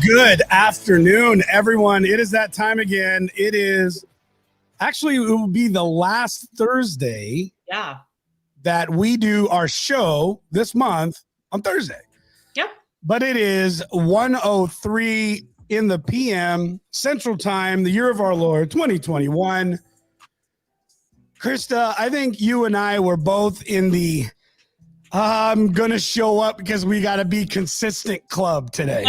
Good afternoon, everyone. It is that time again. It will be the last Thursday that we do our show this month on Thursday. Yep. But it is 1:03 in the PM Central Time, the year of our Lord, 2021. Krista, I think you and I were both in the I'm going to show up because we got to be consistent club today.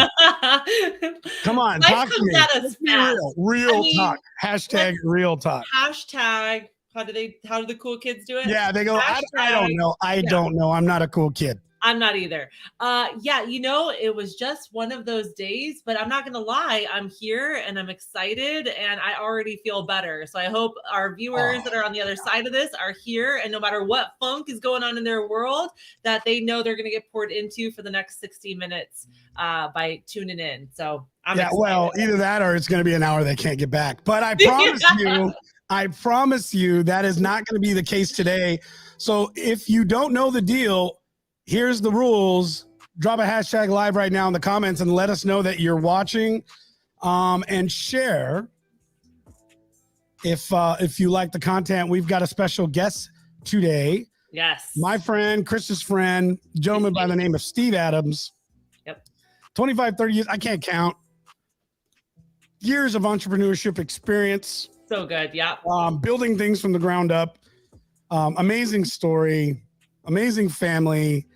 Come on, talk to me. Let's be real talk. Hashtag real talk. Hashtag, how do the cool kids do it? Yeah, they go, I don't know. I don't know. I'm not a cool kid. I'm not either. It was just one of those days, but I'm not going to lie. I'm here and I'm excited and I already feel better. So I hope our viewers that are on the other side of this are here, and no matter what funk is going on in their world, that they know they're going to get poured into for the next 60 minutes by tuning in. So I'm excited. Well, either that or it's going to be an hour they can't get back. But I promise you that is not going to be the case today. So if you don't know the deal, here's the rules. Drop a hashtag live right now in the comments and let us know that you're watching, and share if you like the content. We've got a special guest today. Yes. My friend, Krista's friend, gentleman by the name of Steve Adams. Yep. 25, 30 years. I can't count. Years of entrepreneurship experience. So good. Yeah. Building things from the ground up. Amazing story. Amazing family.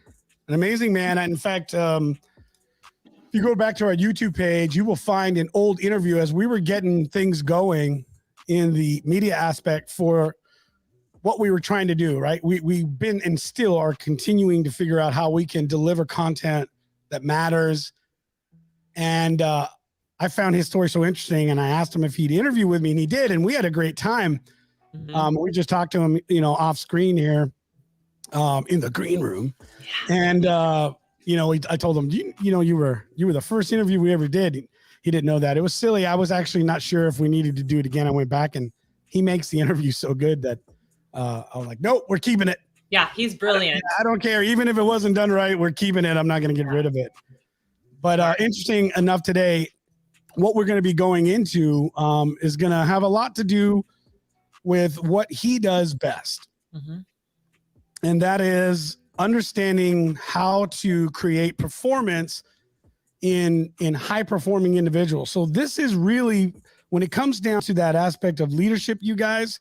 An amazing man. In fact, if you go back to our YouTube page, you will find an old interview as we were getting things going in the media aspect for what we were trying to do, right? We've been and still are continuing to figure out how we can deliver content that matters. And I found his story so interesting, and I asked him if he'd interview with me, and he did, and we had a great time. Mm-hmm. We just talked to him, off screen here. In the green room. And, I told him, you were the first interview we ever did. He didn't know that. It was silly. I was actually not sure if we needed to do it again. I went back and he makes the interview so good that I was like, nope, we're keeping it. Yeah, he's brilliant. I don't care. Even if it wasn't done right, we're keeping it. I'm not going to get rid of it. But interesting enough today, what we're going to be going into is going to have a lot to do with what he does best. Mm-hmm. And that is understanding how to create performance in high-performing individuals. So this is really, when it comes down to that aspect of leadership, you guys,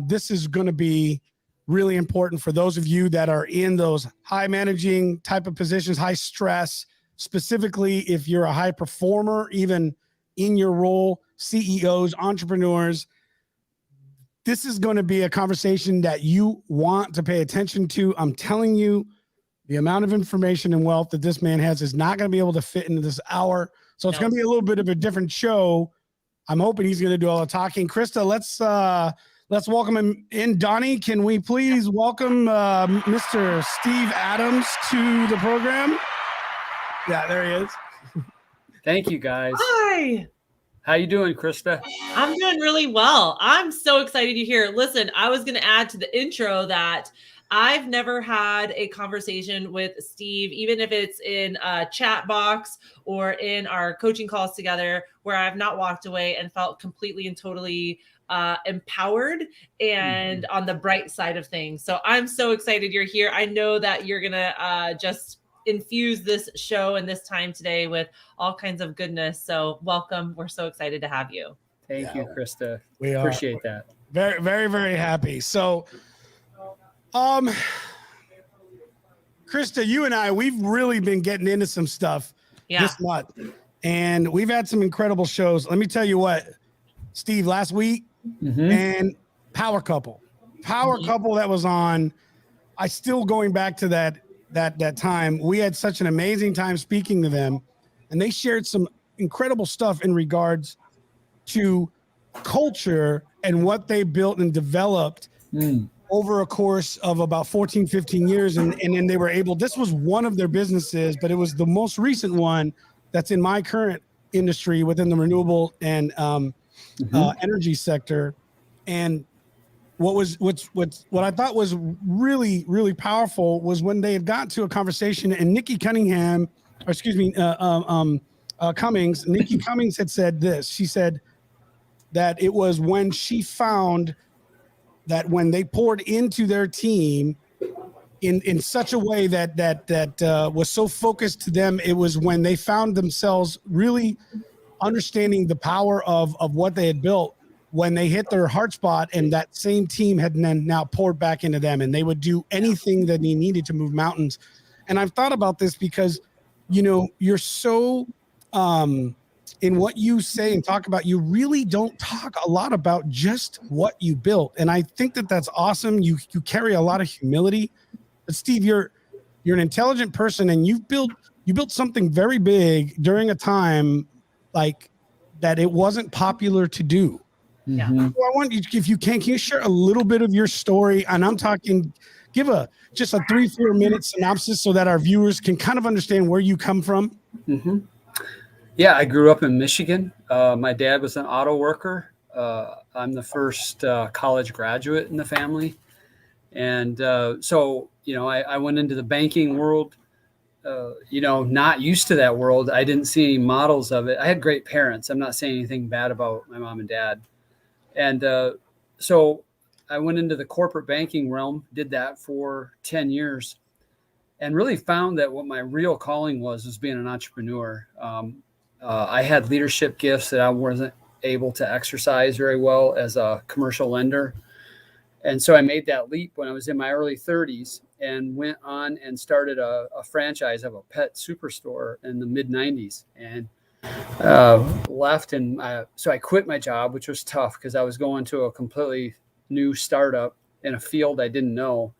this is going to be really important for those of you that are in those high managing type of positions, high stress, specifically if you're a high performer, even in your role, CEOs, entrepreneurs. This is going to be a conversation that you want to pay attention to. I'm telling you, the amount of information and wealth that this man has is not going to be able to fit into this hour. So it's going to be a little bit of a different show. I'm hoping he's going to do all the talking. Krista, let's welcome him in. Donnie, can we please welcome Mr. Steve Adams to the program? Yeah, there he is. Thank you, guys. Hi. How you doing, Krista? I'm doing really well. I'm so excited you're here. Listen, I was going to add to the intro that I've never had a conversation with Steve, even if it's in a chat box or in our coaching calls together, where I've not walked away and felt completely and totally empowered and on the bright side of things. So I'm so excited you're here. I know that you're going to just infuse this show and this time today with all kinds of goodness. So welcome. We're so excited to have you. Thank you, Krista. We appreciate that. Very, very, very happy. So, Krista, you and I, we've really been getting into some stuff this month, and we've had some incredible shows. Let me tell you what, Steve, last week and Power Couple that was on. I still going back to that time. We had such an amazing time speaking to them, and they shared some incredible stuff in regards to culture and what they built and developed over a course of about 14, 15 years. And then they were able, this was one of their businesses, but it was the most recent one that's in my current industry within the renewable and energy sector. And what I thought was really, really powerful was when they had got to a conversation and Nikki Cunningham, or excuse me, Cummings, Nikki Cummings had said this. She said that it was when she found that when they poured into their team in such a way that was so focused to them, it was when they found themselves really understanding the power of what they had built when they hit their heart spot, and that same team had then now poured back into them, and they would do anything that they needed to move mountains. And I've thought about this because, you know, you're so in what you say and talk about, you really don't talk a lot about just what you built. And I think that that's awesome. You carry a lot of humility. But Steve, you're an intelligent person, and you built something very big during a time like that it wasn't popular to do. Yeah. So I want you, if you can you share a little bit of your story? And I'm talking, give just a 3-4 minute synopsis so that our viewers can kind of understand where you come from. Yeah, I grew up in Michigan. My dad was an auto worker. I'm the first college graduate in the family. And so, you know, I went into the banking world, you know, not used to that world. I didn't see any models of it. I had great parents. I'm not saying anything bad about my mom and dad. And so I went into the corporate banking realm, did that for 10 years, and really found that what my real calling was being an entrepreneur. I had leadership gifts that I wasn't able to exercise very well as a commercial lender. And so I made that leap when I was in my early 30s and went on and started a franchise of a pet superstore in the mid 90s, and left. And so I quit my job, which was tough because I was going to a completely new startup in a field I didn't know,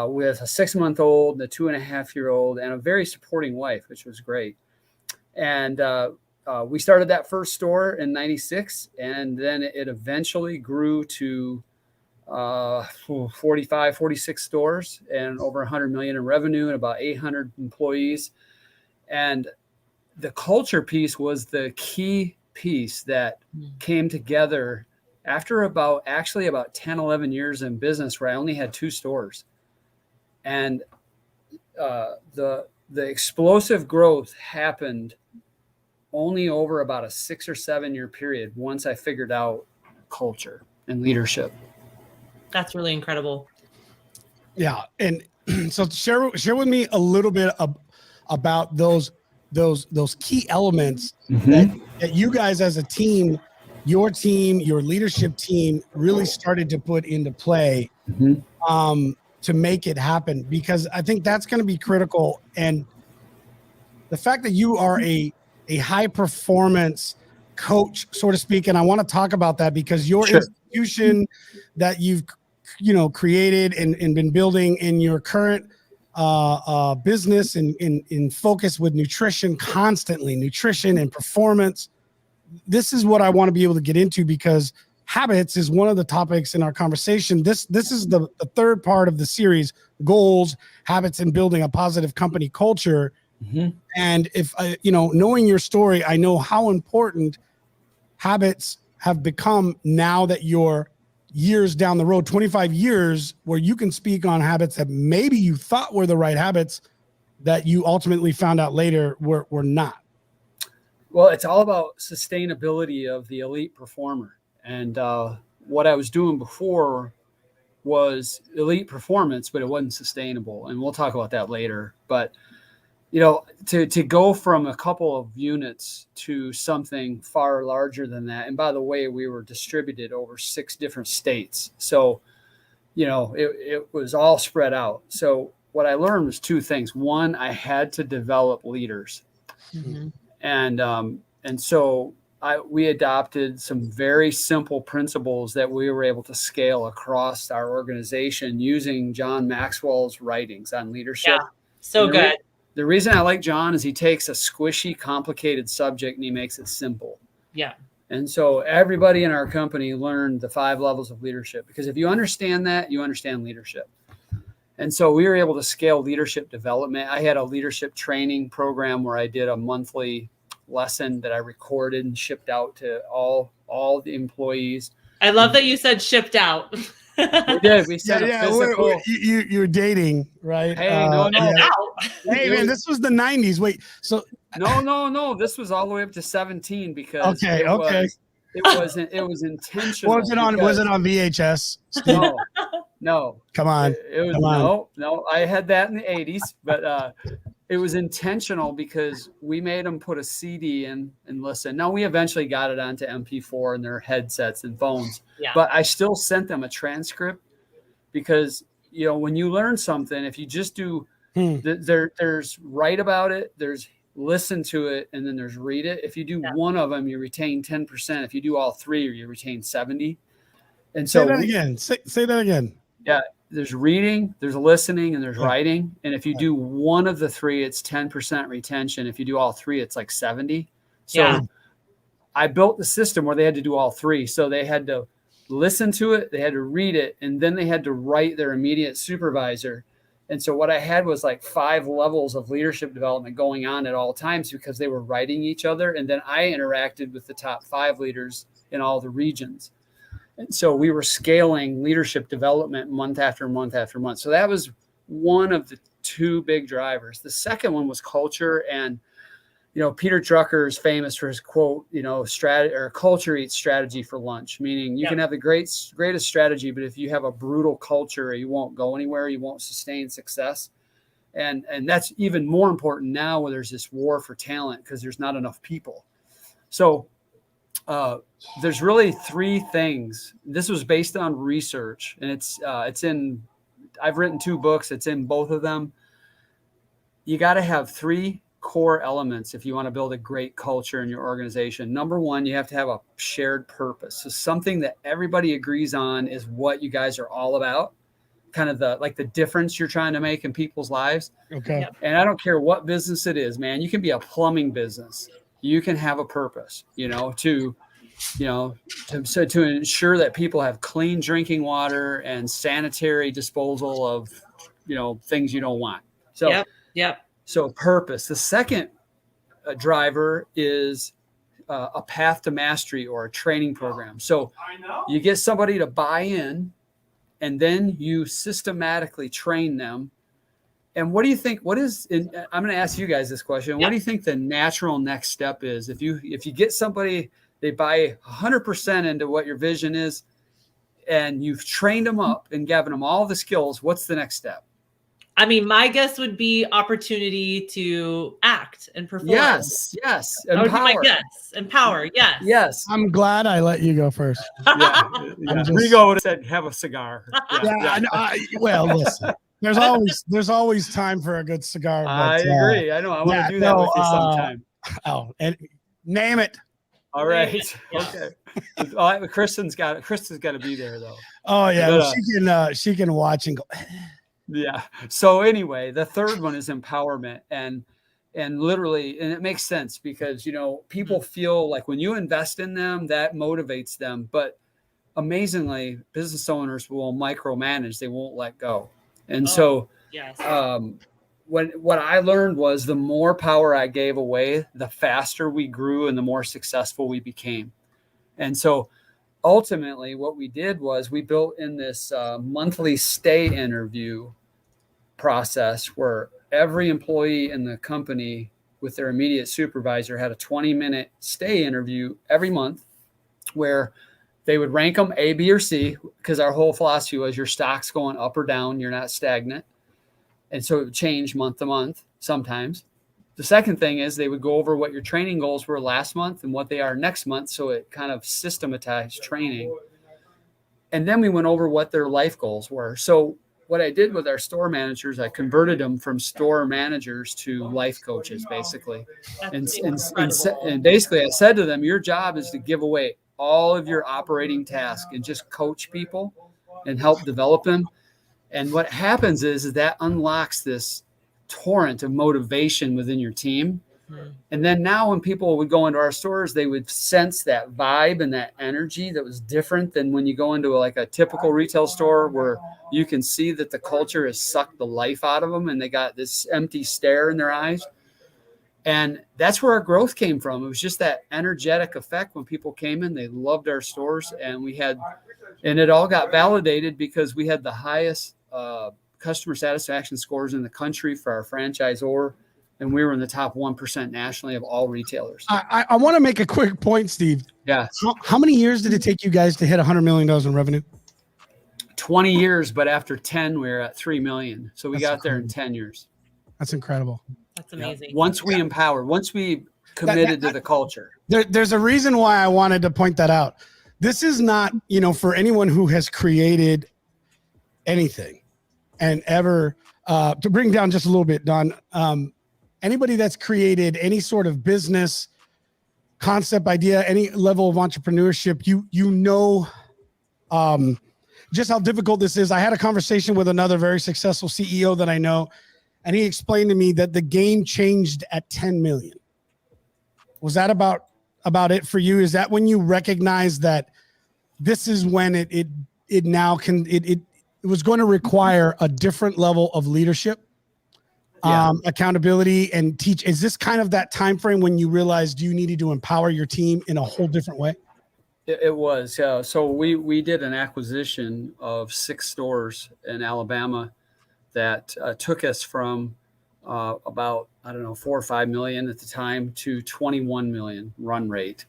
with a 6-month-old, a 2.5-year-old, and a very supporting wife, which was great. And we started that first store in 96, and then it eventually grew to 46 stores and over 100 million in revenue and about 800 employees. And the culture piece was the key piece that came together after about 10, 11 years in business, where I only had 2 stores. And the explosive growth happened only over about a 6 or 7 year period once I figured out culture and leadership. That's really incredible. Yeah. And so share with me a little bit about those key elements that you guys as a team, your leadership team really started to put into play to make it happen, because I think that's going to be critical. And the fact that you are a high performance coach, so to speak, and I want to talk about that because your institution that you've created and been building in your current business and in focus with nutrition and performance. This is what I want to be able to get into, because habits is one of the topics in our conversation. This is the third part of the series: goals, habits, and building a positive company culture. And if knowing your story, I know how important habits have become now that you're years down the road, 25 years, where you can speak on habits that maybe you thought were the right habits that you ultimately found out later were not. Well, it's all about sustainability of the elite performer. And what I was doing before was elite performance, but it wasn't sustainable. And we'll talk about that later. But, to go from a couple of units to something far larger than that. And by the way, we were distributed over 6 different states. So, it was all spread out. So what I learned was 2 things. One, I had to develop leaders. And so we adopted some very simple principles that we were able to scale across our organization using John Maxwell's writings on leadership. Yeah, so good. The reason I like John is he takes a squishy, complicated subject and he makes it simple. Yeah. And so everybody in our company learned the 5 levels of leadership, because if you understand that, you understand leadership. And so we were able to scale leadership development. I had a leadership training program where I did a monthly lesson that I recorded and shipped out to all the employees. I love that you said shipped out. We did. We said you were dating, right? Hey, no. Hey man, this was the 90s. Wait, so No. This was all the way up to 17 because okay. it was intentional. Was it on VHS? Steve? No. Come on. It was Come on. no. I had that in the 80s, but it was intentional because we made them put a CD in and listen. Now we eventually got it onto MP4 and their headsets and phones, but I still sent them a transcript because, you know, when you learn something, if you just do, there's write about it, there's listen to it, and then there's read it. If you do one of them, you retain 10%. If you do all three, you retain 70. And so say that again. Say that again. Yeah. There's reading, there's listening, and there's writing. And if you do one of the three, it's 10% retention. If you do all three, it's like 70. So I built the system where they had to do all three. So they had to listen to it, they had to read it, and then they had to write their immediate supervisor. And so what I had was like 5 levels of leadership development going on at all times because they were writing each other. And then I interacted with the top 5 leaders in all the regions. And so we were scaling leadership development month after month after month. So that was one of the 2 big drivers. The second one was culture. And, you know, Peter Drucker is famous for his quote, you know, culture eats strategy for lunch, meaning you can have the greatest strategy, but if you have a brutal culture, you won't go anywhere. You won't sustain success. And that's even more important now where there's this war for talent because there's not enough people. So there's really 3 things. This was based on research, and I've written 2 books. It's in both of them. You got to have 3 core elements if you want to build a great culture in your organization. Number 1, you have to have a shared purpose. So something that everybody agrees on is what you guys are all about, kind of the difference you're trying to make in people's lives. Okay. And I don't care what business it is, man. You can be a plumbing business. You can have a purpose, to ensure that people have clean drinking water and sanitary disposal of, things you don't want. So, So purpose. The second driver is a path to mastery or a training program. So you get somebody to buy in, and then you systematically train them. And what do you think? I'm going to ask you guys this question. What do you think the natural next step is? If you get somebody, they buy 100% into what your vision is, and you've trained them up and given them all the skills, what's the next step? I mean, my guess would be opportunity to act and perform. Yes. That would be my guess. Empower. Yes. I'm glad I let you go first. Rigo would have said, have a cigar. Well, listen. There's always time for a good cigar. But, I agree. I know. I want to do that with you sometime. And name it. All right. Okay. Kristen's got to be there though. Oh yeah, she can watch and go. Yeah. So anyway, the third one is empowerment, and literally, and it makes sense because people feel like when you invest in them, that motivates them. But amazingly, business owners will micromanage; they won't let go. And what I learned was the more power I gave away, the faster we grew and the more successful we became. And so ultimately what we did was we built in this monthly stay interview process where every employee in the company with their immediate supervisor had a 20-minute stay interview every month where they would rank them A, B, or C, because our whole philosophy was your stock's going up or down. You're not stagnant. And so it would change month to month sometimes. The second thing is they would go over what your training goals were last month and what they are next month. So it kind of systematized training. And then we went over what their life goals were. So what I did with our store managers, I converted them from store managers to life coaches, basically. And basically I said to them, your job is to give away all of your operating tasks and just coach people and help develop them. And what happens is that unlocks this torrent of motivation within your team. And then now when people would go into our stores, they would sense that vibe and that energy that was different than when you go into a typical retail store where you can see that the culture has sucked the life out of them and they got this empty stare in their eyes. And that's where our growth came from. It was just that energetic effect when people came in, they loved our stores, and it all got validated because we had the highest customer satisfaction scores in the country for our franchisor, and we were in the top 1% nationally of all retailers. I want to make a quick point, Steve. Yeah. How many years did it take you guys to hit $100 million in revenue? 20 years, but after 10, we were at 3 million. So we got there in 10 years. That's incredible. That's amazing. Once we empowered, once we committed to the culture. There's a reason why I wanted to point that out. This is not, for anyone who has created anything and ever, to bring down just a little bit, Don, anybody that's created any sort of business concept, idea, any level of entrepreneurship, just how difficult this is. I had a conversation with another very successful CEO that I know, and he explained to me that the game changed at 10 million. Was that about it for you? Is that when you recognize that this is when it was going to require a different level of leadership, accountability, and teach? Is this kind of that time frame when you realized you needed to empower your team in a whole different way? It was. Yeah. So we did an acquisition of 6 stores in Alabama that took us from about, 4 or 5 million at the time to 21 million run rate.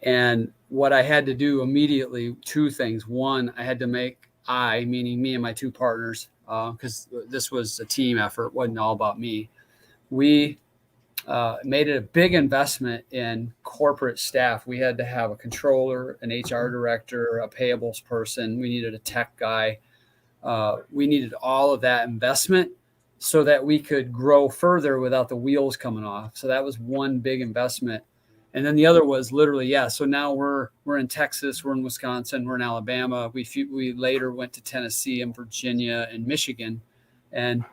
And what I had to do immediately, 2 things. One, I had to meaning me and my 2 partners, because this was a team effort, it wasn't all about me. We made it a big investment in corporate staff. We had to have a controller, an HR director, a payables person. We needed a tech guy. We needed all of that investment so that we could grow further without the wheels coming off. So that was one big investment. And then the other was literally, so now we're in Texas, we're in Wisconsin, we're in Alabama. We later went to Tennessee and Virginia and Michigan. And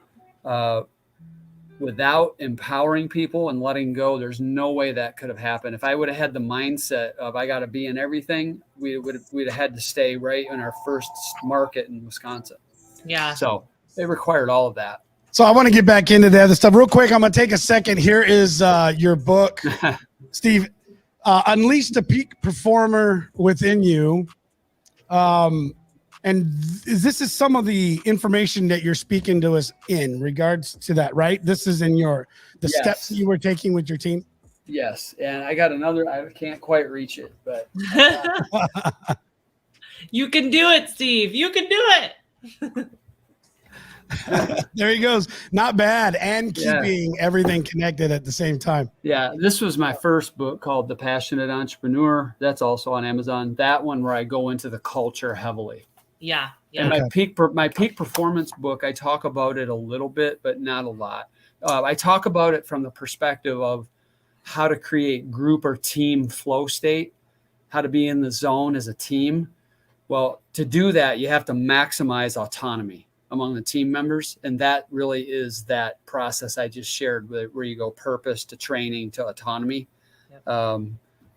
without empowering people and letting go, there's no way that could have happened. If I would have had the mindset of I got to be in everything, we'd have had to stay right in our first market in Wisconsin. Yeah. So it required all of that. So I want to get back into the other stuff real quick. I'm going to take a second. Here is your book, Steve, Unleash the Peak Performer Within You. And this is some of the information that you're speaking to us in regards to that, right? This is in the steps you were taking with your team. Yes. And I got another, I can't quite reach it, but. You can do it, Steve. You can do it. There he goes. Not bad. And keeping everything connected at the same time. Yeah. This was my first book called The Passionate Entrepreneur. That's also on Amazon. That one where I go into the culture heavily. Yeah. And my peak performance book, I talk about it a little bit, but not a lot. I talk about it from the perspective of how to create group or team flow state, how to be in the zone as a team. Well, to do that, you have to maximize autonomy among the team members. And that really is that process I just shared, where you go purpose to training to autonomy. Yep.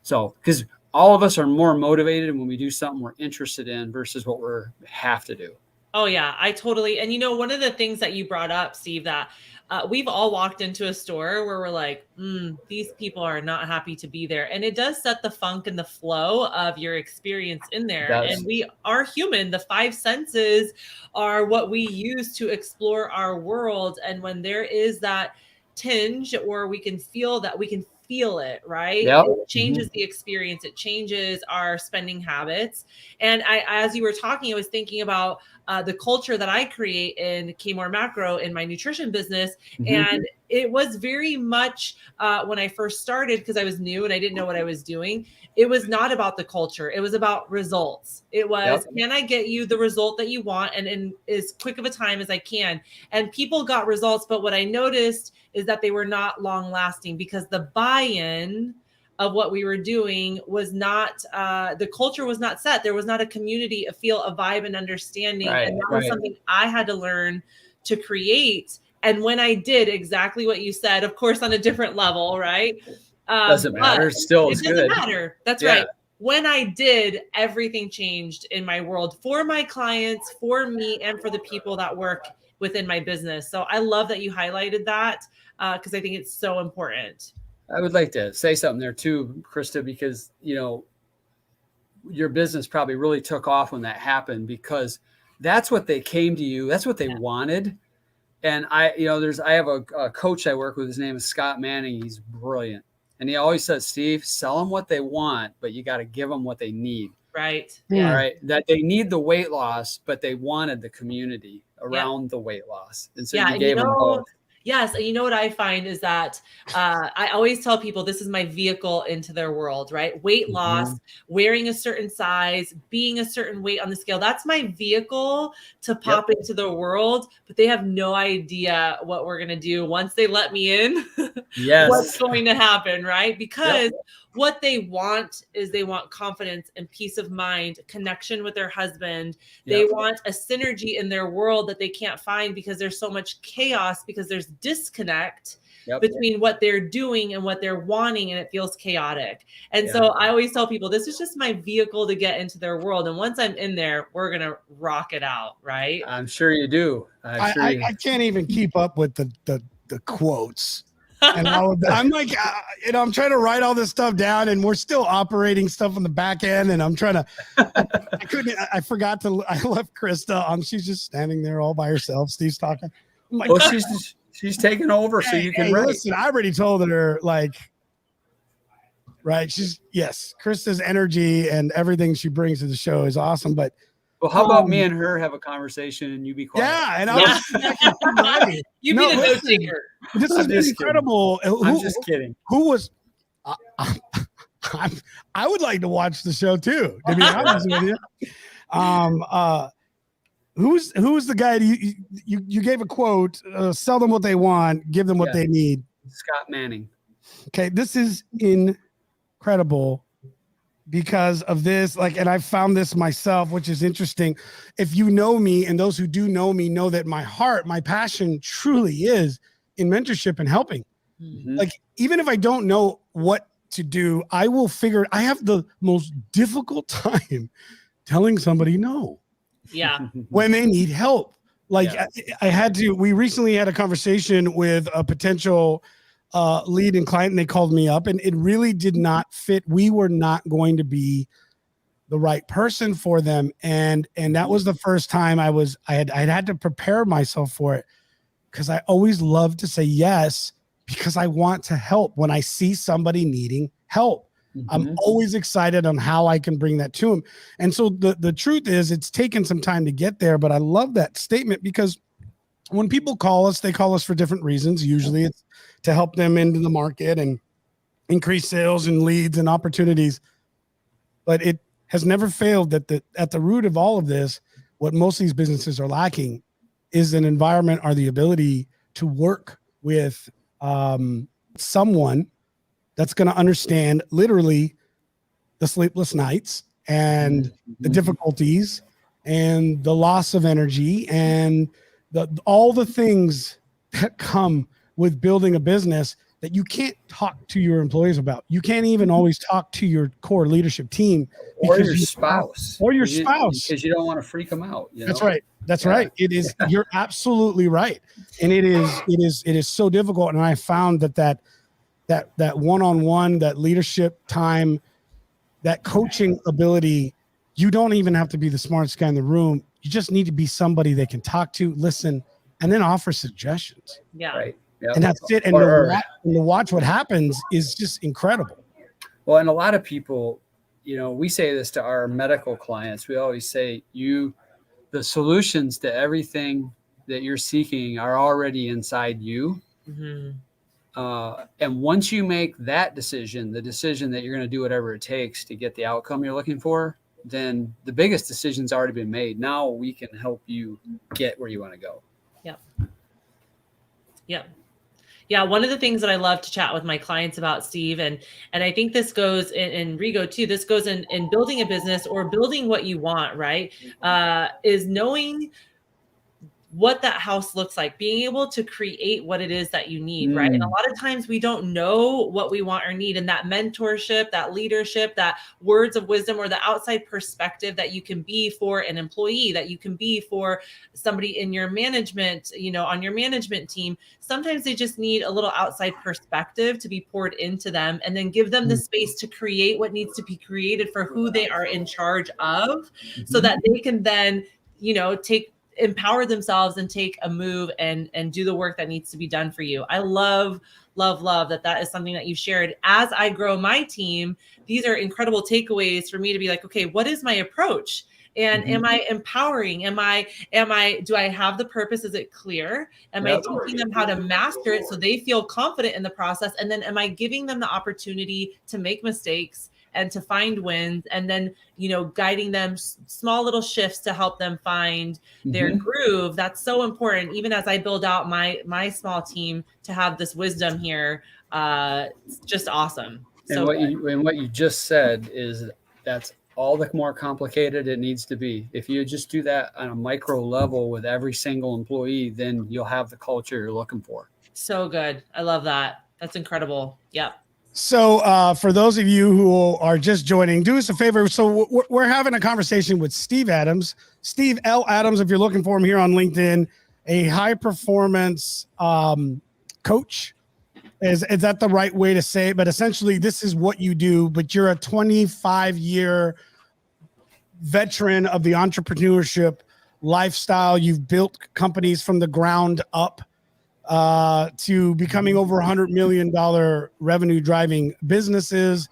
So, because all of us are more motivated when we do something we're interested in versus what we have to do. Oh, yeah, I totally. And, one of the things that you brought up, Steve, that we've all walked into a store where we're like, these people are not happy to be there. And it does set the funk and the flow of your experience in there. And we are human. The 5 senses are what we use to explore our world. And when there is that tinge, or we can feel it, right? Yep. It changes the experience. It changes our spending habits. And as you were talking, I was thinking about the culture that I create in K-More Macro in my nutrition business. And it was very much when I first started, because I was new and I didn't know what I was doing. It was not about the culture. It was about results. It was, can I get you the result that you want and in as quick of a time as I can? And people got results. But what I noticed is that they were not long lasting, because the buy-in of what we were doing was not, the culture was not set. There was not a community, a feel, a vibe, and understanding. And that was something I had to learn to create. And when I did exactly what you said, of course, on a different level, right? Doesn't matter. It doesn't matter. That's right. When I did, everything changed in my world for my clients, for me, and for the people that work within my business. So I love that you highlighted that, because I think it's so important. I would like to say something there too, Krista, because, your business probably really took off when that happened, because that's what they came to you. That's what they wanted. And I have a coach I work with. His name is Scott Manning. He's brilliant. And he always says, Steve, sell them what they want, but you got to give them what they need. Right. Yeah. All right. That they need the weight loss, but they wanted the community around the weight loss. And so you gave them both. Yes. And you know what I find is that I always tell people this is my vehicle into their world, right? Weight loss, wearing a certain size, being a certain weight on the scale. That's my vehicle to pop into the world, but they have no idea what we're going to do once they let me in. What's going to happen, right? Because what they want is they want confidence and peace of mind, connection with their husband. They want a synergy in their world that they can't find because there's so much chaos, because there's disconnect between what they're doing and what they're wanting, and it feels chaotic. And so I always tell people, this is just my vehicle to get into their world. And once I'm in there, we're going to rock it out, right? I'm sure you do. I can't even keep up with the quotes. And I'm like, I'm trying to write all this stuff down, and we're still operating stuff on the back end. And I'm trying to, I left Krista. She's just standing there all by herself. Steve's talking. Well, she's taking over, so you can write. Listen, I already told her, right. Krista's energy and everything she brings to the show is awesome. But well, how about me and her have a conversation and you be quiet? Yeah, and I was you be the note taker. This is incredible. I'm just kidding. Who was? I would like to watch the show too. To be honest with you, who's the guy? You gave a quote. Sell them what they want. Give them what they need. Scott Manning. Okay, this is incredible. Because of this, and I found this myself, which is interesting. If you know me, and those who do know me know that my heart, my passion truly is in mentorship and helping. Mm-hmm. Even if I don't know what to do, I will figure. I have the most difficult time telling somebody no. Yeah. When they need help. We recently had a conversation with a potential lead and client, and they called me up, and it really did not fit. We were not going to be the right person for them. And that was the first time I had to prepare myself for it, because I always love to say yes, because I want to help when I see somebody needing help. Mm-hmm. I'm always excited on how I can bring that to them. And so the truth is, it's taken some time to get there, but I love that statement, because when people call us, they call us for different reasons. Usually it's to help them into the market and increase sales and leads and opportunities. But it has never failed that at the root of all of this, what most of these businesses are lacking is an environment or the ability to work with someone that's going to understand literally the sleepless nights and the difficulties and the loss of energy and all the things that come with building a business that you can't talk to your employees about. You can't even always talk to your core leadership team or your spouse because you don't want to freak them out. That's right. That's right. It is. You're absolutely right. And it is so difficult. And I found that one-on-one, that leadership time, that coaching ability, you don't even have to be the smartest guy in the room. You just need to be somebody they can talk to, listen, and then offer suggestions. Yeah. Right. Yep. And that's it. And to watch what happens is just incredible. Well, and a lot of people, we say this to our medical clients. We always say, the solutions to everything that you're seeking are already inside you. Mm-hmm. And once you make that decision, the decision that you're going to do whatever it takes to get the outcome you're looking for, then the biggest decision's already been made. Now we can help you get where you want to go. Yep. Yep. Yeah. One of the things that I love to chat with my clients about, Steve, and I think this goes in Rigo too, this goes in building a business or building what you want, right? Is knowing what that house looks like, being able to create what it is that you need, right? And a lot of times we don't know what we want or need, and that mentorship, that leadership, that words of wisdom, or the outside perspective that you can be for an employee, that you can be for somebody in your management, on your management team. Sometimes they just need a little outside perspective to be poured into them, and then give them the space to create what needs to be created for who they are in charge of, so that they can then empower themselves and take a move and do the work that needs to be done for you. I love that is something that you shared. As I grow my team, these are incredible takeaways for me to be like, okay, what is my approach? And am I empowering? Do I have the purpose? Is it clear? Am I teaching them how to master it so they feel confident in the process? And then am I giving them the opportunity to make mistakes and to find wins, and then, guiding them small little shifts to help them find their groove? That's so important. Even as I build out my small team, to have this wisdom here, it's just awesome. And what you just said is that's all the more complicated it needs to be. If you just do that on a micro level with every single employee, then you'll have the culture you're looking for. So good. I love that. That's incredible. Yep. So for those of you who are just joining, do us a favor. So we're having a conversation with Steve Adams, Steve L. Adams, if you're looking for him here on LinkedIn, a high performance coach. Is that the right way to say it? But essentially, this is what you do, but you're a 25-year veteran of the entrepreneurship lifestyle. You've built companies from the ground up to becoming over $100 million revenue driving businesses.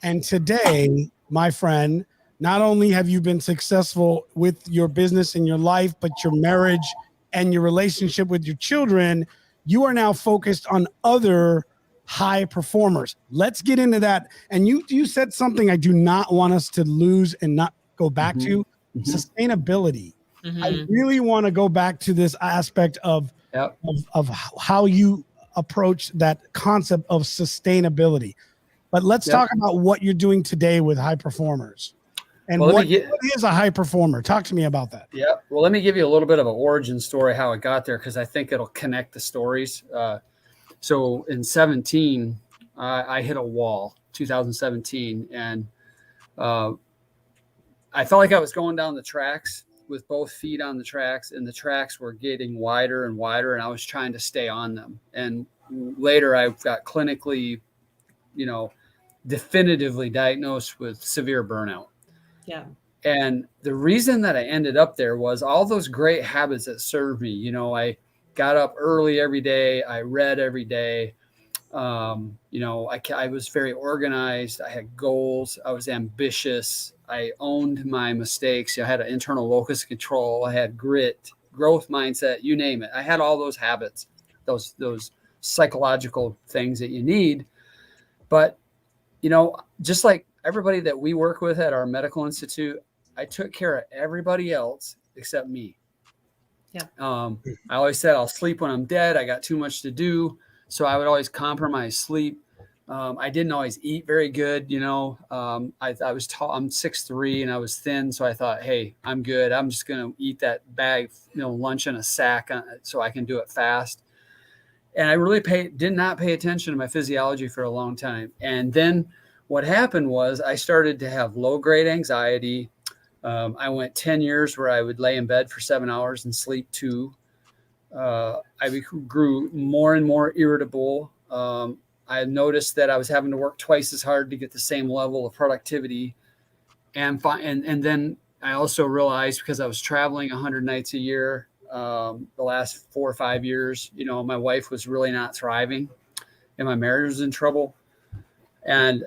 And today, my friend, not only have you been successful with your business and your life, but your marriage and your relationship with your children, you are now focused on other high performers. Let's get into that. And you said something I do not want us to lose and not go back to, sustainability. I really want to go back to this aspect of how you approach that concept of sustainability. But let's talk about what you're doing today with high performers. And what is a high performer? Talk to me about that. Yeah. Well, let me give you a little bit of an origin story, how it got there, because I think it'll connect the stories. So in 17, I hit a wall, 2017. And I felt like I was going down the tracks with both feet on the tracks, and the tracks were getting wider and wider, and I was trying to stay on them. And later I got clinically, definitively diagnosed with severe burnout. Yeah. And the reason that I ended up there was all those great habits that served me. I got up early every day. I read every day. I was very organized. I had goals. I was ambitious. I owned my mistakes. I had an internal locus of control. I had grit, growth mindset, you name it. I had all those habits, those psychological things that you need. But, just like everybody that we work with at our medical institute, I took care of everybody else except me. Yeah. I always said I'll sleep when I'm dead. I got too much to do. So I would always compromise sleep. I didn't always eat very good. I'm 6'3" and I was thin. So I thought, hey, I'm good. I'm just going to eat that bag, lunch in a sack so I can do it fast. And I really did not pay attention to my physiology for a long time. And then what happened was I started to have low-grade anxiety. I went 10 years where I would lay in bed for 7 hours and sleep 2. I grew more and more irritable. I noticed that I was having to work twice as hard to get the same level of productivity. And then I also realized, because I was traveling 100 nights a year, the last 4 or 5 years, my wife was really not thriving and my marriage was in trouble. And,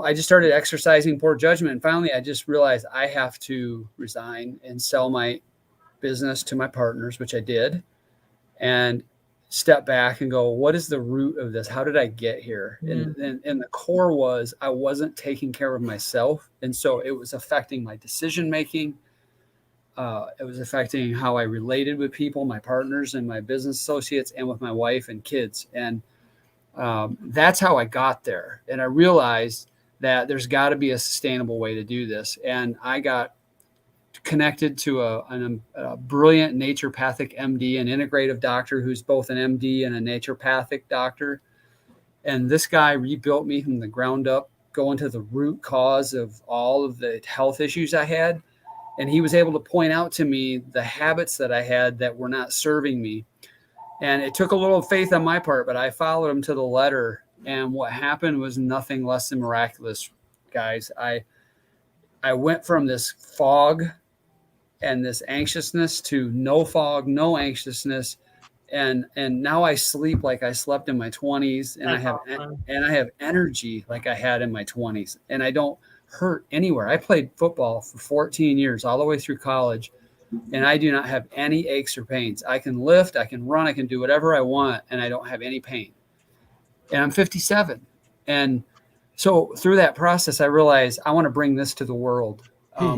I just started exercising poor judgment. And finally, I just realized I have to resign and sell my business to my partners, which I did, and step back and go, what is the root of this? How did I get here? And the core was I wasn't taking care of myself. And so it was affecting my decision-making. It was affecting how I related with people, my partners and my business associates, and with my wife and kids. And that's how I got there. And I realized that there's got to be a sustainable way to do this. And I got connected to a brilliant naturopathic MD, an integrative doctor who's both an MD and a naturopathic doctor. And this guy rebuilt me from the ground up, going to the root cause of all of the health issues I had. And he was able to point out to me the habits that I had that were not serving me. And it took a little faith on my part, but I followed him to the letter. And what happened was nothing less than miraculous, guys. I went from this fog and this anxiousness to no fog, no anxiousness. And now I sleep like I slept in my 20s, and That's awesome. I have energy like I had in my 20s, and I don't hurt anywhere. I played football for 14 years, all the way through college, and I do not have any aches or pains. I can lift, I can run, I can do whatever I want, and I don't have any pain. And I'm 57. And so through that process, I realized I want to bring this to the world,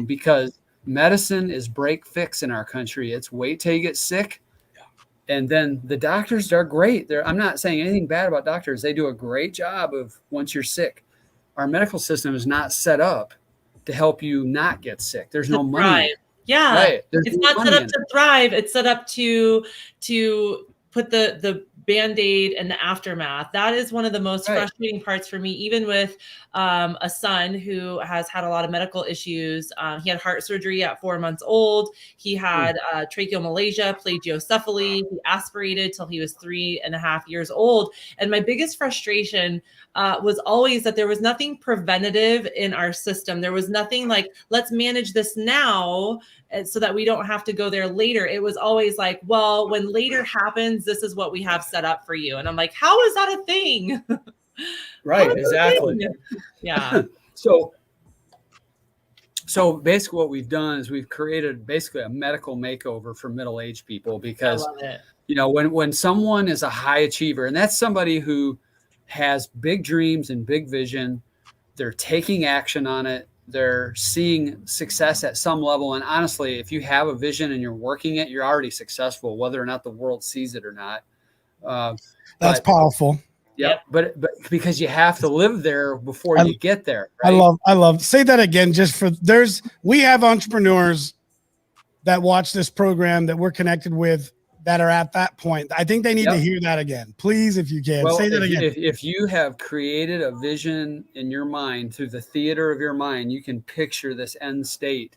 because medicine is break fix in our country. It's wait till you get sick. And then the doctors are great. I'm not saying anything bad about doctors. They do a great job of once you're sick. Our medical system is not set up to help you not get sick. There's no money in it. Yeah. Right. It's not set up to thrive. It's set up to put the Band-Aid and the aftermath. That is one of the most frustrating parts for me, even with a son who has had a lot of medical issues. He had heart surgery at 4 months old. He had tracheomalacia, plagiocephaly. He aspirated till he was 3.5 years old. And my biggest frustration was always that there was nothing preventative in our system. There was nothing like, let's manage this now so that we don't have to go there later. It was always like, well, when later happens, this is what we have set up for you. And I'm like, how is that a thing? Right, exactly. Yeah. So basically what we've done is we've created basically a medical makeover for middle-aged people, because, you know, when someone is a high achiever, and that's somebody who has big dreams and big vision, they're taking action on it, they're seeing success at some level. And honestly, if you have a vision and you're working it, you're already successful, whether or not the world sees it or not. That's powerful. Yeah, but because you have to live there before you get there. Right? I love. Say that again, we have entrepreneurs that watch this program that we're connected with that are at that point. I think they need to hear that again. Please, if you can, say that again. If you have created a vision in your mind through the theater of your mind, you can picture this end state.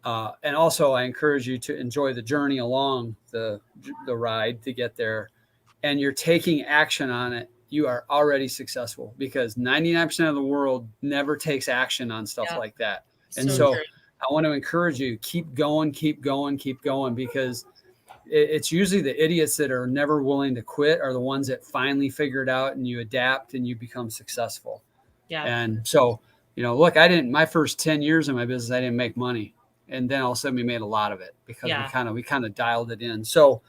And also, I encourage you to enjoy the journey along the ride to get there. And you're taking action on it, you are already successful, because 99% of the world never takes action on stuff like that. And so I want to encourage you, keep going, because it's usually the idiots that are never willing to quit are the ones that finally figure it out, and you adapt and you become successful. Yeah. And so, you know, look, my first 10 years in my business, I didn't make money. And then all of a sudden we made a lot of it because we kind of dialed it in. So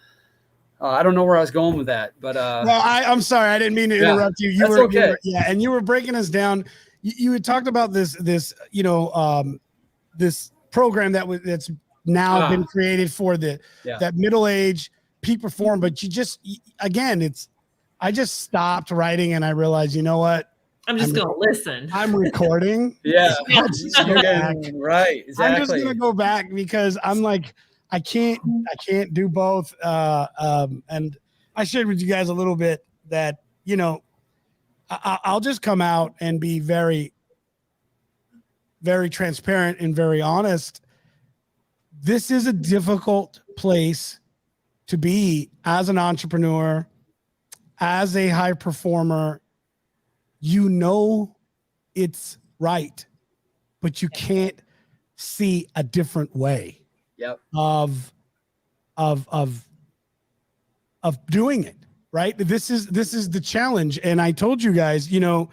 I don't know where I was going with that, but well, I'm sorry, I didn't mean to interrupt you. You were and you were breaking us down. You had talked about this this program that's now been created for that middle-aged peak perform, but I just stopped writing and I realized, you know what? I'm just going to listen. I'm recording. Right, exactly. I'm just going to go back because I'm like, I can't do both. And I shared with you guys a little bit that, you know, I'll just come out and be very, very transparent and very honest. This is a difficult place to be as an entrepreneur, as a high performer. You know it's right, but you can't see a different way of doing it, right? This is the challenge. And I told you guys, you know,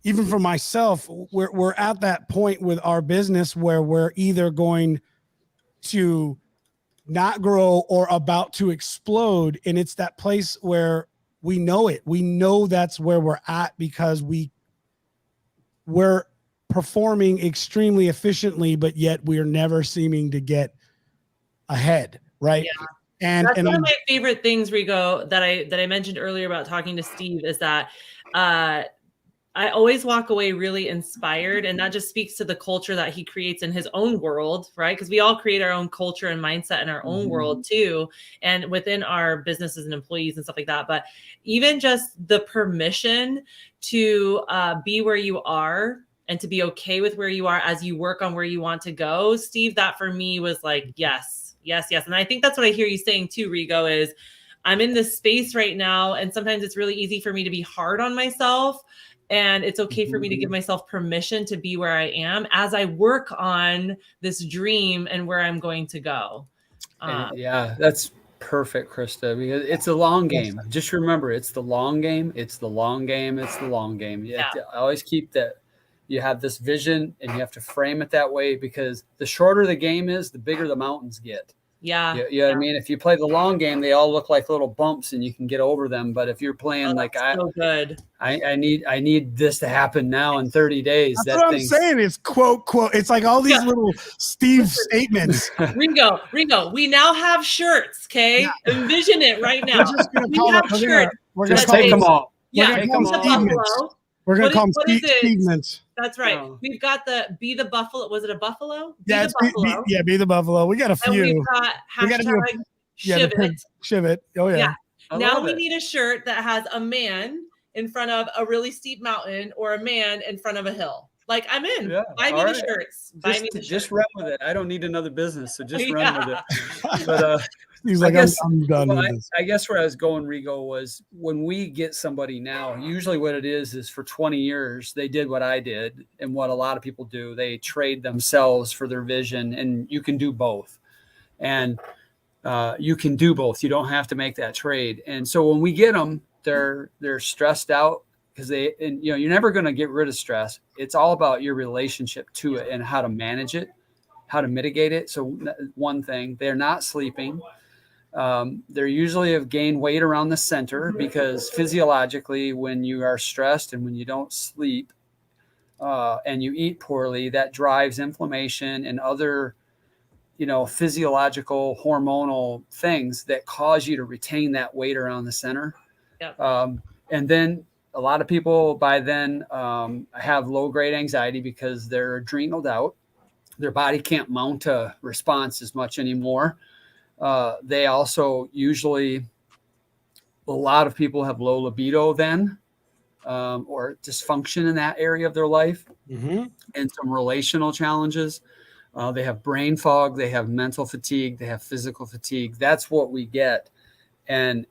even for myself, we're at that point with our business where we're either going to not grow or about to explode. And it's that place where we know it. We know that's where we're at because we're performing extremely efficiently, but yet we are never seeming to get ahead. Right. Yeah. And that's one of my favorite things, Rigo, that I mentioned earlier about talking to Steve is that, I always walk away really inspired, and that just speaks to the culture that he creates in his own world, right? Because we all create our own culture and mindset in our own world too, and within our businesses and employees and stuff like that. But even just the permission to be where you are and to be okay with where you are as you work on where you want to go, Steve, that for me was like, yes. And I think that's what I hear you saying too, Rigo, is I'm in this space right now, and sometimes it's really easy for me to be hard on myself. And it's okay for me to give myself permission to be where I am as I work on this dream and where I'm going to go. Yeah, that's perfect, Krista, because it's a long game. Just remember, it's the long game. It's the long game. It's the long game. You have to always keep that. You have this vision and you have to frame it that way, because the shorter the game is, the bigger the mountains get. Yeah. You know what I mean? If you play the long game, they all look like little bumps and you can get over them. But if you're playing so good. I need this to happen now in 30 days. That's what I'm saying. It's quote. It's like all these little Steve statements. Rigo, we now have shirts. Okay. Yeah. Envision it right now. We're going to take them all. Yeah. We're going to call them Stevements. That's right. Oh. We've got the Be the Buffalo. Was it a buffalo? Yeah, Be the Buffalo. We got a few. And we've got hashtag Shiv it. Oh, yeah. Now we need a shirt that has a man in front of a really steep mountain or a man in front of a hill. Like, I'm in. Yeah. Buy me the shirts. Just run with it. I don't need another business, so just run with it. But he's like, I'm done with this. I guess where I was going, Rigo, was when we get somebody now, usually what it is for 20 years, they did what I did and what a lot of people do. They trade themselves for their vision, and you can do both. And you can do both. You don't have to make that trade. And so when we get them, they're stressed out because you're never going to get rid of stress. It's all about your relationship to it and how to manage it, how to mitigate it. So one thing, they're not sleeping. They're usually have gained weight around the center, because physiologically, when you are stressed and when you don't sleep and you eat poorly, that drives inflammation and other physiological hormonal things that cause you to retain that weight around the center. Yep. And then a lot of people by then have low-grade anxiety because they're adrenaled out. Their body can't mount a response as much anymore. They also usually, a lot of people have low libido then, or dysfunction in that area of their life, and some relational challenges. They have brain fog, they have mental fatigue, they have physical fatigue. That's what we get. And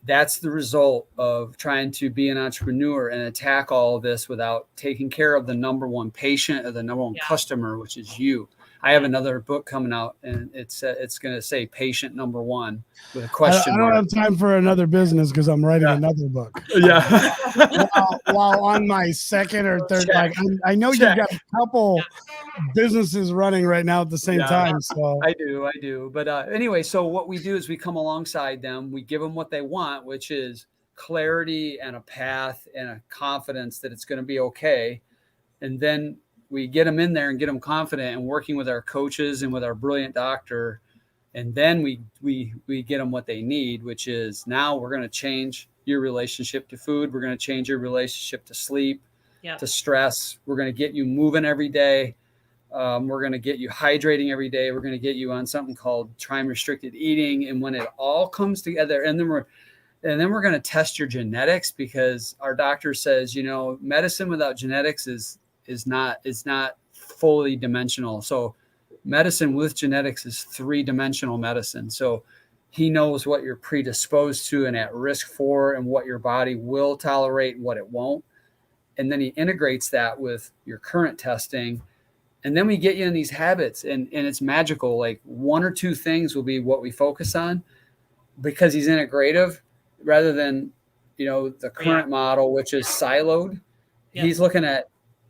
that's the result of trying to be an entrepreneur and attack all of this without taking care of the number one patient or the number one customer, which is you. I have another book coming out, and it's going to say patient number one with a question mark. I don't have time for another business because I'm writing another book. Yeah. while on my second or third, I know you've got a couple businesses running right now at the same time. So I do. But anyway, so what we do is we come alongside them. We give them what they want, which is clarity and a path and a confidence that it's going to be okay. And then we get them in there and get them confident and working with our coaches and with our brilliant doctor. And then we get them what they need, which is now we're going to change your relationship to food. We're going to change your relationship to sleep, to stress. We're going to get you moving every day. We're going to get you hydrating every day. We're going to get you on something called time restricted eating. And when it all comes together, and then we're going to test your genetics, because our doctor says, medicine without genetics is not fully dimensional. So medicine with genetics is 3-dimensional medicine. So he knows what you're predisposed to and at risk for, and what your body will tolerate and what it won't. And then he integrates that with your current testing. And then we get you in these habits, and it's magical. Like 1 or 2 things will be what we focus on, because he's integrative rather than, the current model, which is siloed. He's looking at,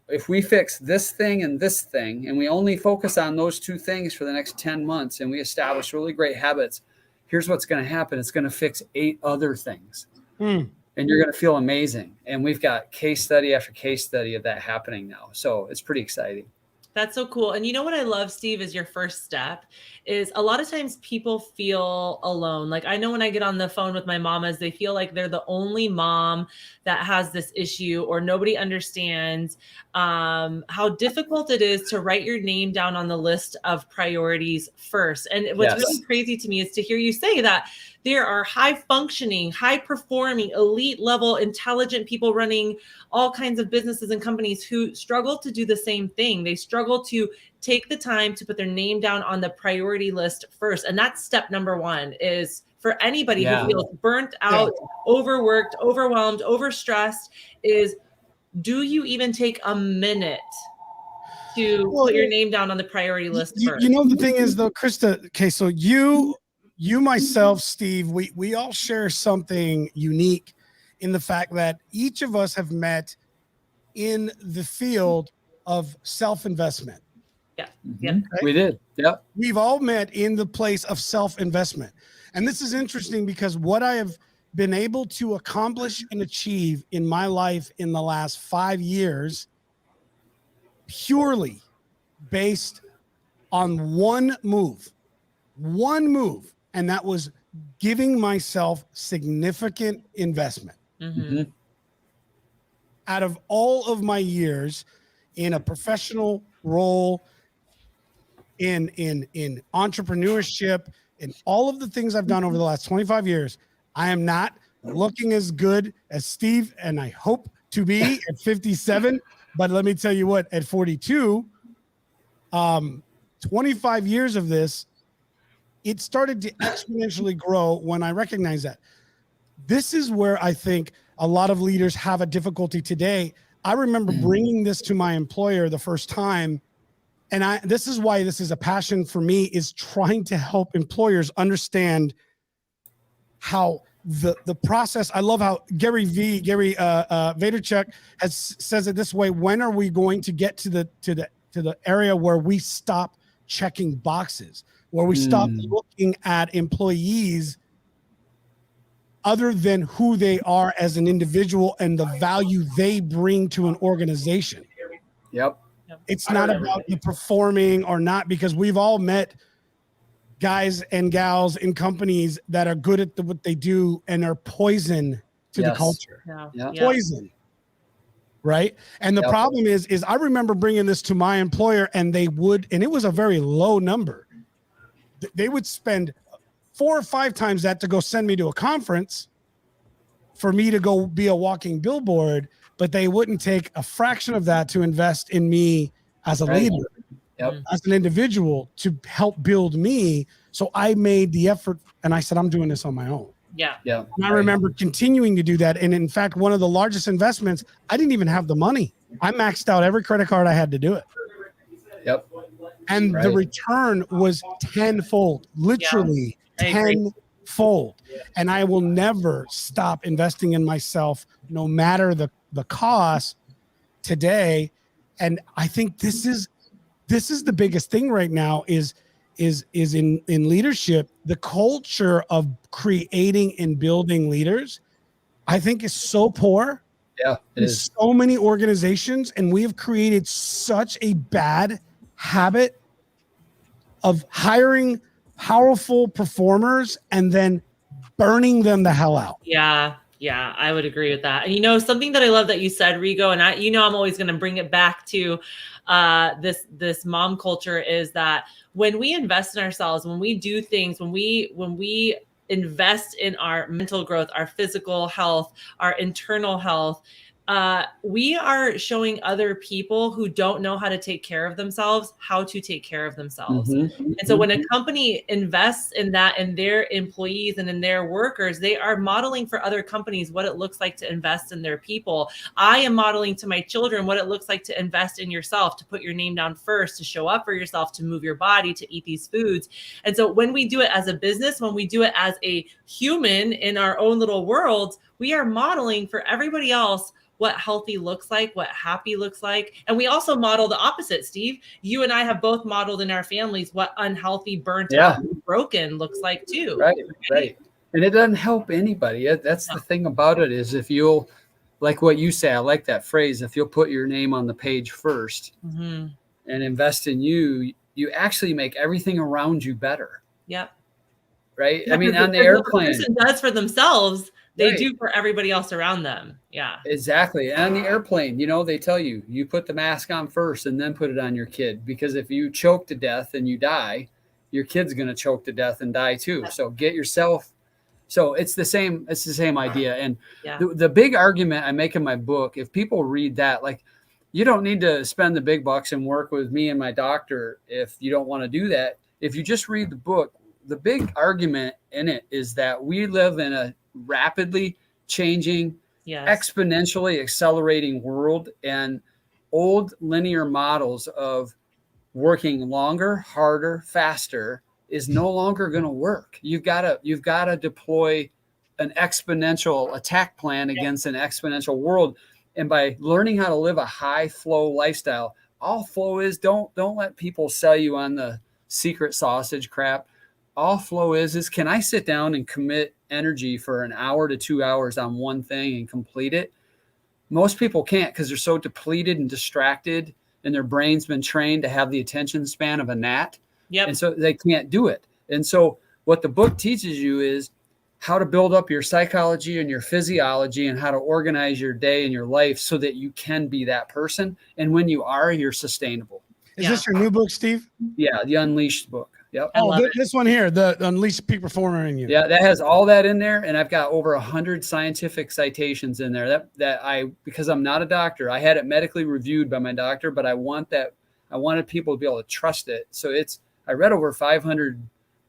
if we fix this thing and this thing, and we only focus on those 2 things for the next 10 months, and we establish really great habits, here's what's going to happen. It's going to fix 8 other things. And you're going to feel amazing. And we've got case study after case study of that happening now. So it's pretty exciting. That's so cool. And you know what I love, Steve, is your first step is a lot of times people feel alone. Like I know when I get on the phone with my mamas, they feel like they're the only mom that has this issue, or nobody understands how difficult it is to write your name down on the list of priorities first. And what's really crazy to me is to hear you say that there are high functioning, high performing, elite level, intelligent people running all kinds of businesses and companies who struggle to do the same thing. They struggle to take the time to put their name down on the priority list first. And that's step number 1, is for anybody who feels burnt out, overworked, overwhelmed, overstressed, is do you even take a minute to Well, put your name down on the priority list first? You know, the thing is though, Krista, okay, so you, myself, Steve, we all share something unique in the fact that each of us have met in the field of self-investment. Yeah. Mm-hmm. Yeah. Right? We did. Yep. We've all met in the place of self-investment. And this is interesting because what I have been able to accomplish and achieve in my life in the last 5 years, purely based on one move, and that was giving myself significant investment. Mm-hmm. Out of all of my years in a professional role, in entrepreneurship, in all of the things I've done over the last 25 years, I am not looking as good as Steve, and I hope to be at 57. But let me tell you what, at 42, 25 years of this, it started to exponentially grow when I recognized that. This is where I think a lot of leaders have a difficulty today. I remember bringing this to my employer the first time, and this is why this is a passion for me, is trying to help employers understand how the process. I love how Gary Vaynerchuk says it this way: when are we going to get to the area where we stop checking boxes, where we stop looking at employees other than who they are as an individual and the value they bring to an organization? Yep. It's not about the performing or not, because we've all met guys and gals in companies that are good at what they do and are poison to the culture. Yeah. Poison. Right. And the problem is I remember bringing this to my employer, and it was a very low number. They would spend 4 or 5 times that to go send me to a conference for me to go be a walking billboard, but they wouldn't take a fraction of that to invest in me as a leader, as an individual, to help build me. So I made the effort, and I said, I'm doing this on my own. Yeah. And I remember continuing to do that. And in fact, one of the largest investments, I didn't even have the money. I maxed out every credit card I had to do it. Yep. And the return was tenfold, literally tenfold. And I will never stop investing in myself, no matter the cost today. And I think this is the biggest thing right now is in leadership. The culture of creating and building leaders, I think, is so poor. Yeah, it is. So many organizations, and we have created such a bad habit of hiring powerful performers and then burning them the hell out. Yeah, I would agree with that. And something that I love that you said, Rigo, and I'm always going to bring it back to this mom culture, is that when we invest in ourselves, when we do things, when we invest in our mental growth, our physical health, our internal health, we are showing other people who don't know how to take care of themselves how to take care of themselves. And so when a company invests in that, in their employees and in their workers, they are modeling for other companies what it looks like to invest in their people. I am modeling to my children what it looks like to invest in yourself, to put your name down first, to show up for yourself, to move your body, to eat these foods. And so when we do it as a business, when we do it as a human in our own little world, we are modeling for everybody else what healthy looks like, what happy looks like. And we also model the opposite, Steve. You and I have both modeled in our families what unhealthy, burnt out, broken looks like too. Right. And it doesn't help anybody. That's the thing about it, is if you'll, like what you say, I like that phrase, if you'll put your name on the page first and invest in you, you actually make everything around you better. Yep. Right. I mean, on the airplane, what the person does for themselves, they do for everybody else around them. Yeah, exactly. And on the airplane, they tell you put the mask on first and then put it on your kid, because if you choke to death and you die, your kid's going to choke to death and die too. So get yourself. So it's the same idea. And the big argument I make in my book, if people read that, like, you don't need to spend the big bucks and work with me and my doctor if you don't want to do that. If you just read the book, the big argument in it is that we live in a rapidly changing Yes. exponentially accelerating world, and old linear models of working longer, harder, faster is no longer going to work. You've got to deploy an exponential attack plan against an exponential world. And by learning how to live a high flow lifestyle, all flow is, don't let people sell you on the secret sausage crap. All flow is can I sit down and commit energy for an hour to 2 hours on one thing and complete it? Most people can't, because they're so depleted and distracted, and their brain's been trained to have the attention span of a gnat. Yep. And so they can't do it. And so what the book teaches you is how to build up your psychology and your physiology, and how to organize your day and your life so that you can be that person. And when you are, you're sustainable. Is this your new book, Steve? Yeah, the Unleashed book. Yep. This one here, the Unleashed Peak Performer in You. Yeah, that has all that in there, and I've got over 100 scientific citations in there. Because I'm not a doctor, I had it medically reviewed by my doctor, but I wanted people to be able to trust it. So I read over 500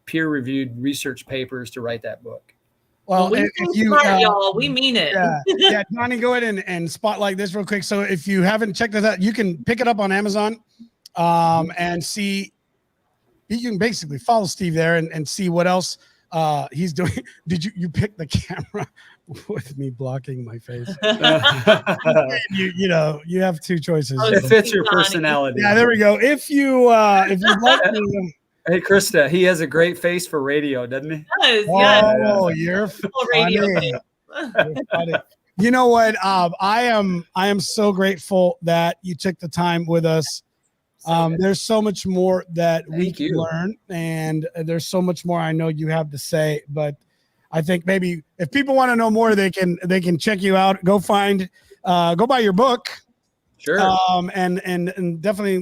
peer-reviewed research papers to write that book. Well, we y'all, we mean it. Yeah, Johnny, go ahead and spotlight this real quick. So if you haven't checked this out, you can pick it up on Amazon, and see. You can basically follow Steve there and see what else he's doing. Did you pick the camera with me blocking my face? you have two choices. It fits your personality. Yeah, there we go. If you'd like to. Hey, Krista, he has a great face for radio, doesn't he? Oh, you're funny. You're funny. You know what? I am so grateful that you took the time with us. There's so much more that we can learn, and there's so much more I know you have to say. But I think maybe if people want to know more, they can check you out. Go buy your book. Sure. And definitely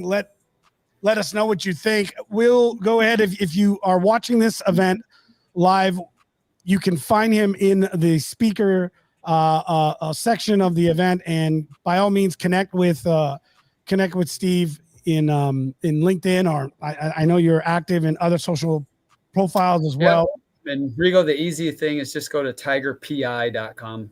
let us know what you think. We'll go ahead. If you are watching this event live, you can find him in the speaker section of the event, and by all means connect with Steve in LinkedIn, or I know you're active in other social profiles as well. And Rigo, the easy thing is just go to tigerpi.com.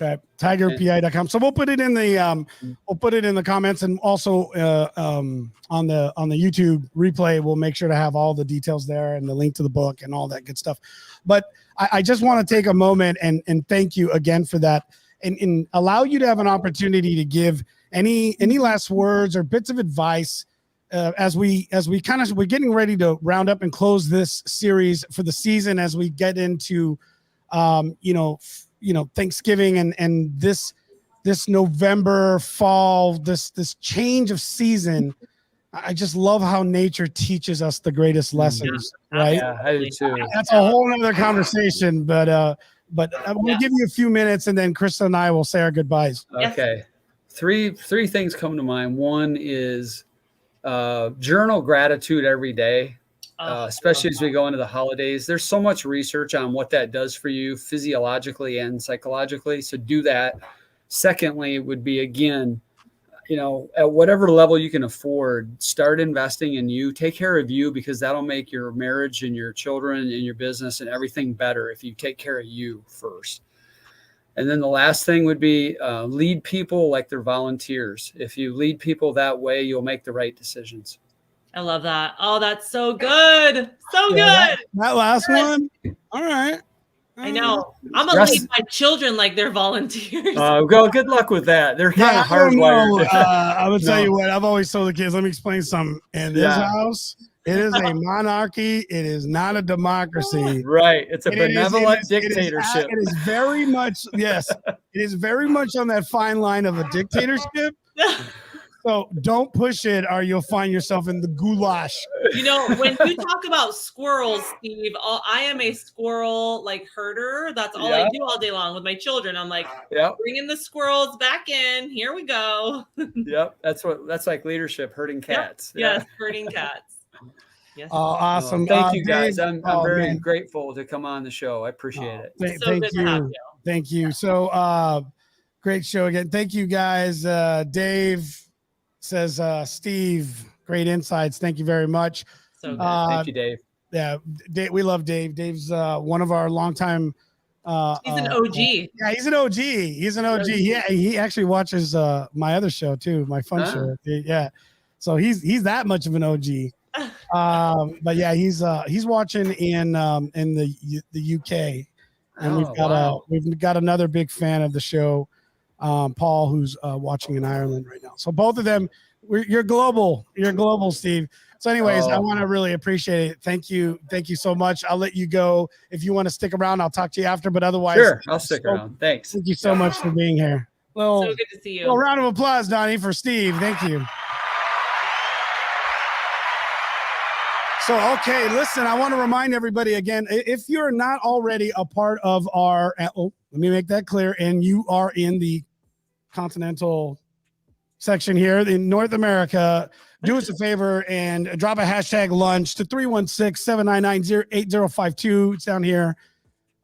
Okay, tigerpi.com. So we'll put it in the comments, and also on the YouTube replay, we'll make sure to have all the details there and the link to the book and all that good stuff. But I just want to take a moment and thank you again for that, and allow you to have an opportunity to give any last words or bits of advice as we're getting ready to round up and close this series for the season, as we get into Thanksgiving and this November, fall, this change of season. I just love how nature teaches us the greatest lessons, right? Yeah, I do too. That's a whole nother conversation, but I'm going to give you a few minutes, and then Krista and I will say our goodbyes. Okay. Three things come to mind. One is journal gratitude every day, especially as we go into the holidays. There's so much research on what that does for you physiologically and psychologically. So do that. Secondly, would be, again, at whatever level you can afford, start investing in you. Take care of you, because that'll make your marriage and your children and your business and everything better if you take care of you first. And then the last thing would be lead people like they're volunteers. If you lead people that way, you'll make the right decisions. I love that. Oh, that's so good. So good. That last one. All right. I know. I'm going to lead my children like they're volunteers. Good luck with that. They're kind of hardwired. I would tell you what, I've always told the kids, let me explain something. In this house, it is a monarchy. It is not a democracy. Right. It's a benevolent dictatorship. It is very much, yes, it is very much on that fine line of a dictatorship. So don't push it, or you'll find yourself in the goulash. When you talk about squirrels, Steve, I am a squirrel herder. That's all I do all day long with my children. I'm like, bringing the squirrels back in. Here we go. Yep. That's like leadership, herding cats. Yep. Yes, herding cats. Yes. Oh, awesome. Thank you, guys. I'm very grateful to come on the show. I appreciate it. Thank you. Thank you. So great show again. Thank you, guys. Dave says, Steve, great insights. Thank you very much. So good. Thank you, Dave. Yeah, we love Dave. Dave's one of our longtime He's an OG. Yeah, he's an OG. He's an OG. Yeah, he actually watches my other show too, my fun show. Yeah, so he's that much of an OG. But yeah, he's watching in the UK, and we've got another big fan of the show, Paul, who's watching in Ireland right now. So both of them, you're global. You're global, Steve. So anyways, I want to really appreciate it. Thank you so much. I'll let you go. If you want to stick around, I'll talk to you after. But otherwise, sure, I'll stick around. Thanks. Thank you so much for being here. So good to see you. Well, round of applause, Donnie, for Steve. Thank you. So, okay, listen, I want to remind everybody again, if you're not already a part of our, let me make that clear, and you are in the continental section here in North America, do us a favor and drop a hashtag lunch to 316-799-8052. It's down here.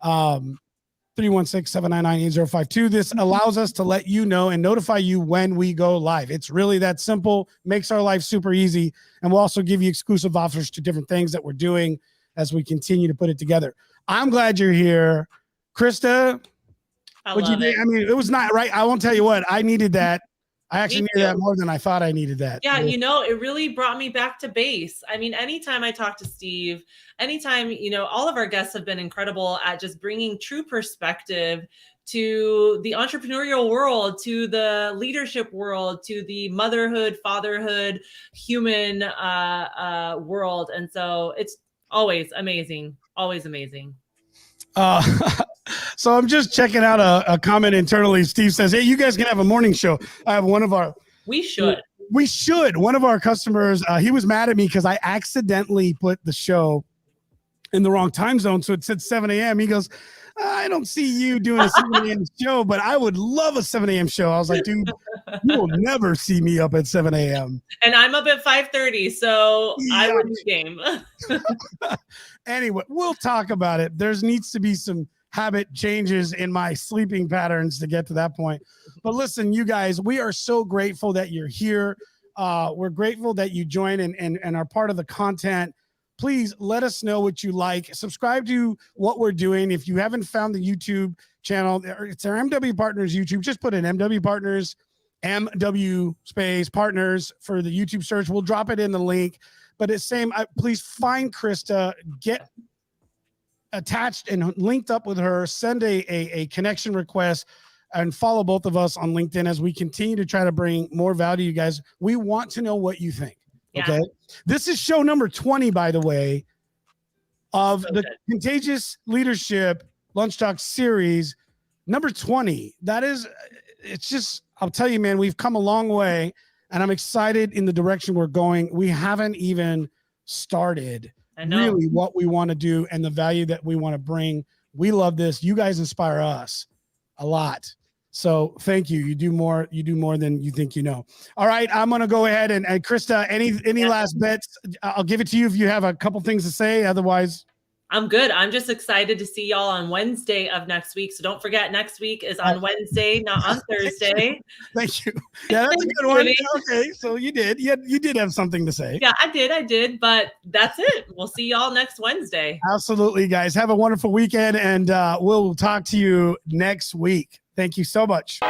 316-799-8052. This allows us to let you know and notify you when we go live. It's really that simple, makes our life super easy. And we'll also give you exclusive offers to different things that we're doing as we continue to put it together. I'm glad you're here. Krista, what'd you think? I mean, it was not right. I won't tell you what, I needed that. I actually needed that more than I thought I needed that. Yeah, you know, it really brought me back to base. I mean, anytime I talk to Steve, anytime, you know, all of our guests have been incredible at just bringing true perspective to the entrepreneurial world, to the leadership world, to the motherhood, fatherhood, human world. And so it's always amazing, always amazing. So I'm just checking out a comment internally. Steve says, hey, you guys can have a morning show. I have one of our... We should. One of our customers, he was mad at me because I accidentally put the show in the wrong time zone. So it said 7 a.m. He goes, I don't see you doing a 7 a.m. show, but I would love a 7 a.m. show. I was like, dude, you will never see me up at 7 a.m. And I'm up at 5:30, so yeah. I wouldn't game. Anyway, we'll talk about it. There needs to be some habit changes in my sleeping patterns to get to that point. But listen, you guys, we are so grateful that you're here. We're grateful that you join and are part of the content. Please let us know what you like. Subscribe to what we're doing. If you haven't found the YouTube channel, it's our MW Partners YouTube. Just put in MW Partners, MW space partners for the YouTube search. We'll drop it in the link. But it's same. Please find Krista, get attached and linked up with her, send a connection request, and follow both of us on LinkedIn as we continue to try to bring more value to you guys. We want to know what you think. Yeah. Okay. This is show number 20, by the way, of the Contagious Leadership Lunch Talk series. Number 20. That is, it's just, I'll tell you, man, we've come a long way, and I'm excited in the direction we're going. We haven't even started really what we want to do and the value that we want to bring. We love this. You guys inspire us a lot. So thank you. You do more than you think you know. All right. I'm going to go ahead and Krista, any last bets? I'll give it to you if you have a couple things to say. Otherwise, I'm good. I'm just excited to see y'all on Wednesday of next week. So don't forget, next week is on Wednesday, not on Thursday. Thank you. Yeah, that's a good one. Okay, so you did have something to say. Yeah, I did. But that's it. We'll see y'all next Wednesday. Absolutely, guys. Have a wonderful weekend, and we'll talk to you next week. Thank you so much.